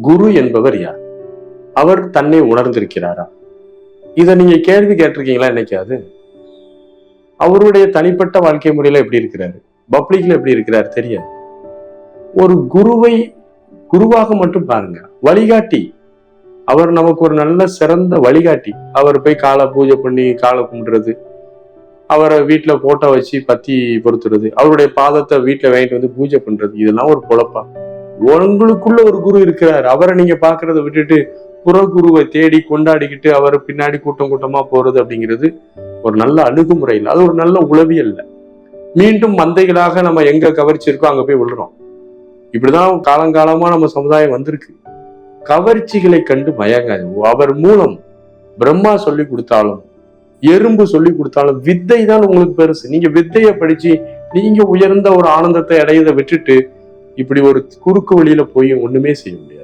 குரு என்பவர் யார்? அவர் தன்னை உணர்ந்திருக்கிறாரா? இதை நீங்க கேள்வி கேட்டிருக்கீங்களா என்னைக்காவது? அவருடைய தனிப்பட்ட வாழ்க்கை முறையில எப்படி இருக்கிறாரு, பப்ளிக்ல எப்படி இருக்கிறாரு தெரியாது. ஒரு குருவை குருவாக மட்டும் பாருங்க, வழிகாட்டி. அவர் நமக்கு ஒரு நல்ல சிறந்த வழிகாட்டி. அவர் போய் காலை பூஜை பண்ணி காலை கும்பிடுறது, அவரை வீட்டுல போட்டோ வச்சு பத்தி பொறுத்துறது, அவருடைய பாதத்தை வீட்டுல வாங்கிட்டு வந்து பூஜை பண்றது, இதெல்லாம் ஒரு பொழப்பா? உங்களுக்குள்ள ஒரு குரு இருக்கிறார், அவரை நீங்க பாக்குறத விட்டுட்டு புற குருவை தேடி கொண்டாடிக்கிட்டு அவர் பின்னாடி கூட்டம் கூட்டமா போறது அப்படிங்கிறது ஒரு நல்ல அணுகுமுறை இல்லை. அது ஒரு நல்ல உளவியல் இல்லை. மீண்டும் மந்தைகளாக நம்ம எங்க கவர்ச்சி இருக்கோ அங்க போய் விழுறோம். இப்படிதான் காலங்காலமா நம்ம சமுதாயம் வந்திருக்கு. கவர்ச்சிகளை கண்டு மயங்காது. அவர் மூலம் பிரம்மா சொல்லி கொடுத்தாலும் எறும்பு சொல்லி கொடுத்தாலும் வித்தை தான் உங்களுக்கு பெருசு. நீங்க வித்தையை படிச்சு நீங்க உயர்ந்த ஒரு ஆனந்தத்தை அடையதை விட்டுட்டு இப்படி ஒரு குறுக்கு வழியில போய் ஒண்ணுமே செய்ய முடியாது.